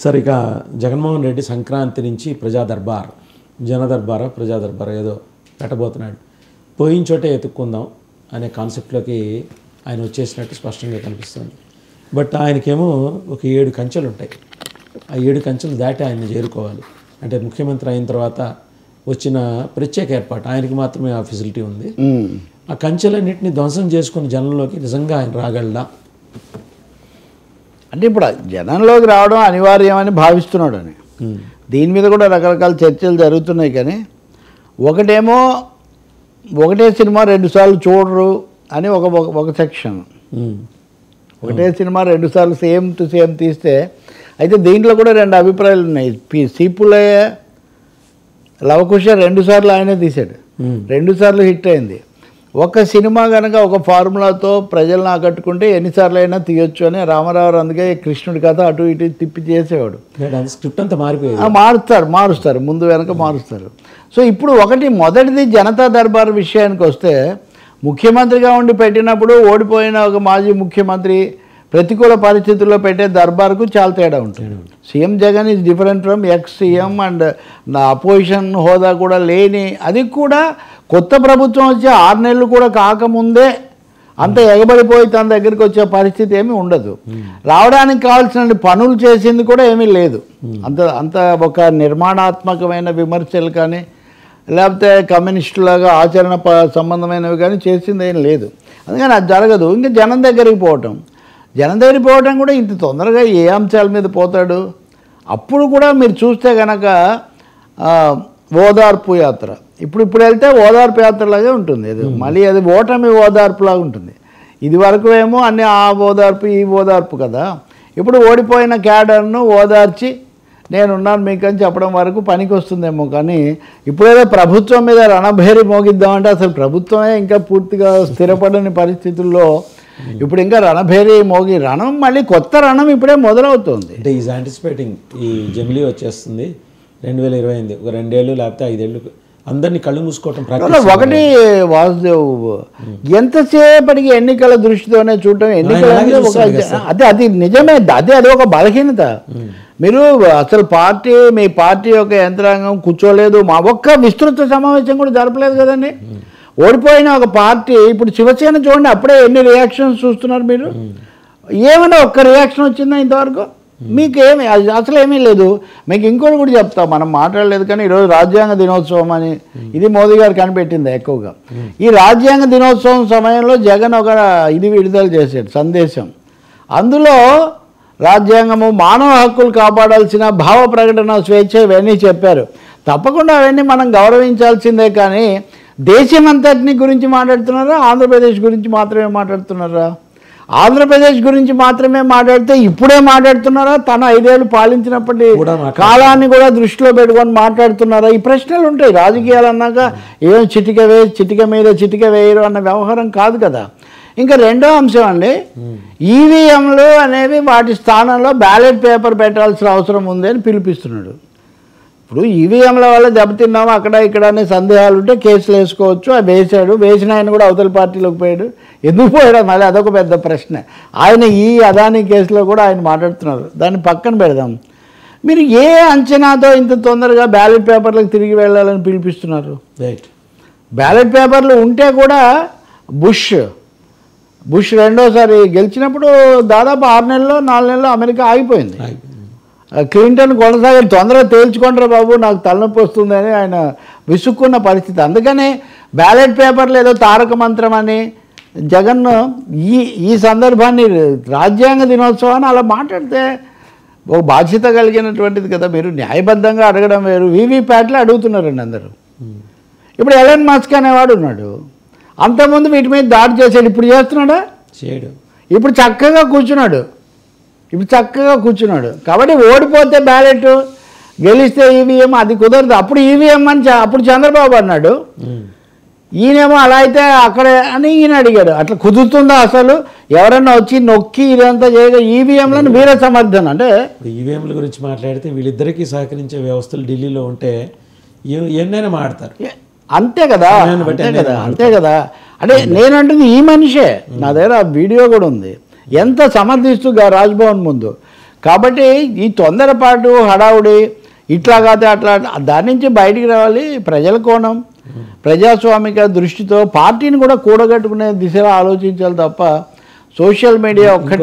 Sir ఇక జగన్మోహన్ రెడ్డి సంక్రాంతి నుంచి ప్రజా దర్బార్ ఏదో పెట్టబోతున్నాడు. పోయిన చోటే ఎత్తుక్కుందాం అనే కాన్సెప్ట్లోకి ఆయన వచ్చేసినట్టు స్పష్టంగా కనిపిస్తుంది. బట్ ఆయనకేమో ఒక 7 కంచెలు ఉంటాయి. ఆ 7 కంచెలు దాటి ఆయన్ని చేరుకోవాలి అంటే ముఖ్యమంత్రి అయిన తర్వాత వచ్చిన ప్రత్యేక ఏర్పాటు ఆయనకి మాత్రమే ఆ ఫెసిలిటీ ఉంది. ఆ కంచెలన్నింటినీ ధ్వంసం చేసుకుని జనంలోకి నిజంగా ఆయన రాగలడా అంటే ఇప్పుడు జనంలోకి రావడం అనివార్యమని భావిస్తున్నాడు అని దీని మీద కూడా రకరకాల చర్చలు జరుగుతున్నాయి. కానీ ఒకటే సినిమా 2 సార్లు చూడరు అని ఒక సెక్షన్, ఒకటే సినిమా 2 సార్లు సేమ్ టు సేమ్ తీస్తే అయితే దీంట్లో కూడా 2 అభిప్రాయాలు ఉన్నాయి. సీపులయ్య లవకుశ 2 సార్లు ఆయనే తీశాడు, 2 సార్లు హిట్ అయింది. ఒక సినిమా కనుక ఒక ఫార్ములాతో ప్రజలను ఆకట్టుకుంటే ఎన్నిసార్లు అయినా తీయొచ్చు అని రామారావు అందుకే కృష్ణుడి కథ అటు ఇటు తిప్పి చేసేవాడు. స్క్రిప్ట్ అంతా మారిపోయింది, మారుస్తారు ముందు వెనక మారుస్తారు. సో ఇప్పుడు మొదటిది జనతా దర్బార్ విషయానికి వస్తే ముఖ్యమంత్రిగా ఉండి పెట్టినప్పుడు ఓడిపోయిన ఒక మాజీ ముఖ్యమంత్రి ప్రతికూల పరిస్థితుల్లో పెట్టే దర్బార్కు చాలా తేడా ఉంటుంది. CM Jagan is different from ex CM and నా అపోజిషన్ హోదా కూడా లేని, అది కూడా కొత్త ప్రభుత్వం వచ్చి 6 నెలలు కూడా కాకముందే అంత ఎగబడిపోయి తన దగ్గరికి వచ్చే పరిస్థితి ఏమీ ఉండదు. రావడానికి కావాల్సిన పనులు చేసింది కూడా ఏమీ లేదు. అంత ఒక నిర్మాణాత్మకమైన విమర్శలు కానీ లేకపోతే కమ్యూనిస్టులాగా ఆచరణ సంబంధమైనవి కానీ చేసింది ఏం లేదు. అందుకని అది జరగదు. ఇంకా జనం దగ్గరికి పోవటం కూడా ఇంత తొందరగా ఏ అంశాల మీద పోతాడు? అప్పుడు కూడా మీరు చూస్తే కనుక ఓదార్పు యాత్ర ఇప్పుడు వెళ్తే ఓదార్పు యాత్రలాగే ఉంటుంది. అది మళ్ళీ అది ఓటమి ఓదార్పులాగా ఉంటుంది. ఇది వరకు ఏమో అన్ని ఆ ఓదార్పు ఈ ఓదార్పు కదా. ఇప్పుడు ఓడిపోయిన క్యాడర్ను ఓదార్చి నేనున్నాను మీకు అని చెప్పడం వరకు పనికి వస్తుందేమో. కానీ ఇప్పుడేదో ప్రభుత్వం మీద రణభేరి మోగిద్దామంటే అసలు ప్రభుత్వమే ఇంకా పూర్తిగా స్థిరపడని పరిస్థితుల్లో ఇప్పుడు ఇంకా రణభేరి మోగి మళ్ళీ కొత్త రణం ఇప్పుడే మొదలవుతుంది. అంటే ఈజ్ యాంటిసిపేటింగ్ ఈ జమిలీ వచ్చేస్తుంది 2028, ఒక 2 ఏళ్ళు లేకపోతే 5 ఏళ్ళు అందరినీ కళ్ళు మూసుకోవటం. ఒకటి వాసుదేవ్ ఎంతసేపటికి ఎన్నికల దృష్టితోనే చూడటం, అది నిజమే, అది ఒక బలహీనత. మీరు అసలు మీ పార్టీ యొక్క యంత్రాంగం కూర్చోలేదు, మా ఒక్క విస్తృత సమావేశం కూడా జరపలేదు కదండి. ఓడిపోయిన ఒక పార్టీ ఇప్పుడు శివసేన చూడండి, అప్పుడే ఎన్ని రియాక్షన్స్ చూస్తున్నారు మీరు. ఏమైనా ఒక్క రియాక్షన్ వచ్చిందా ఇంతవరకు? మీకు అసలు ఏమీ లేదు. మీకు ఇంకోటి కూడా చెప్తా, మనం మాట్లాడలేదు కానీ ఈరోజు రాజ్యాంగ దినోత్సవం అని ఇది మోదీ గారు కనిపెట్టింది ఎక్కువగా. ఈ రాజ్యాంగ దినోత్సవం సమయంలో జగన్ ఒక విడుదల చేశాడు సందేశం. అందులో రాజ్యాంగము, మానవ హక్కులు కాపాడాల్సిన భావ ప్రకటన స్వేచ్ఛ ఇవన్నీ చెప్పారు. తప్పకుండా అవన్నీ మనం గౌరవించాల్సిందే. కానీ దేశమంతటిని గురించి మాట్లాడుతున్నారా, ఆంధ్రప్రదేశ్ గురించి మాత్రమే మాట్లాడుతున్నారా? ఆంధ్రప్రదేశ్ గురించి మాత్రమే మాట్లాడితే ఇప్పుడే మాట్లాడుతున్నారా? తన 5 ఏళ్ళు పాలించినప్పటి కాలాన్ని కూడా దృష్టిలో పెట్టుకొని మాట్లాడుతున్నారా? ఈ ప్రశ్నలు ఉంటాయి. రాజకీయాలు అన్నాక ఏం చిటిక మీద చిటిక వేయరు అన్న వ్యవహారం కాదు కదా. ఇంకా రెండో అంశం అండి, ఈవీఎంలు అనేవి వాటి స్థానంలో బ్యాలెట్ పేపర్ పెట్టాల్సిన అవసరం ఉంది అని పిలిపిస్తున్నాడు. ఇప్పుడు ఈవీఎంల వల్ల దెబ్బతిన్నాము అక్కడ ఇక్కడ అనే సందేహాలు ఉంటే కేసులు వేసుకోవచ్చు. అది వేసిన ఆయన కూడా అవతల పార్టీలోకి పోయాడు. ఎందుకు పోయాడు మళ్ళీ అదొక పెద్ద ప్రశ్న. ఆయన ఈ అదానీ కేసులో కూడా ఆయన మాట్లాడుతున్నారు. దాన్ని పక్కన పెడదాం. మీరు ఏ అంచనాతో ఇంత తొందరగా బ్యాలెట్ పేపర్లకు తిరిగి వెళ్ళాలని పిలిపిస్తున్నారు? బ్యాలెట్ పేపర్లు ఉంటే కూడా బుష్ రెండోసారి గెలిచినప్పుడు దాదాపు 6 నెలల్లో 4 నెలల్లో అమెరికా ఆగిపోయింది. క్లింటన్ కొనసాగారు, తొందరగా తేల్చుకుంటారా బాబు నాకు తలనొప్పి వస్తుందని ఆయన విసుక్కున్న పరిస్థితి. అందుకనే బ్యాలెట్ పేపర్లు ఏదో తారక మంత్రం అని జగన్ ఈ సందర్భాన్ని రాజ్యాంగ దినోత్సవాన్ని అలా మాట్లాడితే ఒక బాధ్యత కలిగినటువంటిది కదా. మీరు న్యాయబద్ధంగా అడగడం వేరు, వీవీప్యాట్లు అడుగుతున్నారండి అందరూ. ఇప్పుడు ఎలన్ మస్క్ అనేవాడు ఉన్నాడు, అంతకుముందు వీటి మీద దాడి చేశాడు. ఇప్పుడు చేస్తున్నాడా? చేయడు. ఇప్పుడు చక్కగా కూర్చున్నాడు. కాబట్టి ఓడిపోతే బ్యాలెట్, గెలిస్తే ఈవీఎం, అది కుదరదు. అప్పుడు ఈవీఎం అని అప్పుడు చంద్రబాబు అన్నాడు, ఈయనేమో అలా అయితే అక్కడే అని ఈయన అడిగాడు. అట్లా కుదురుతుందా అసలు? ఎవరన్నా వచ్చి నొక్కి ఇదంతా చేయగా ఈవీఎంలను వీర సమర్థన అంటే ఈవీఎంల గురించి మాట్లాడితే వీళ్ళిద్దరికీ సహకరించే వ్యవస్థలు ఢిల్లీలో ఉంటే ఎన్నైనా మాట్లాడతారు. అంతే కదా. అంటే నేనంటుంది ఈ మనిషే, నా దగ్గర వీడియో కూడా ఉంది, ఎంత సమర్థిస్తూ రాజ్భవన్ ముందు కాబట్టి ఈ తొందరపాటు హడావుడి ఇట్లా కాదు అట్లా దాని నుంచి బయటికి రావాలి. ప్రజల కోణం ప్రజాస్వామిక దృష్టితో పార్టీని కూడా కూడగట్టుకునే దిశలో ఆలోచించాలి తప్ప సోషల్ మీడియా ఒక్కటే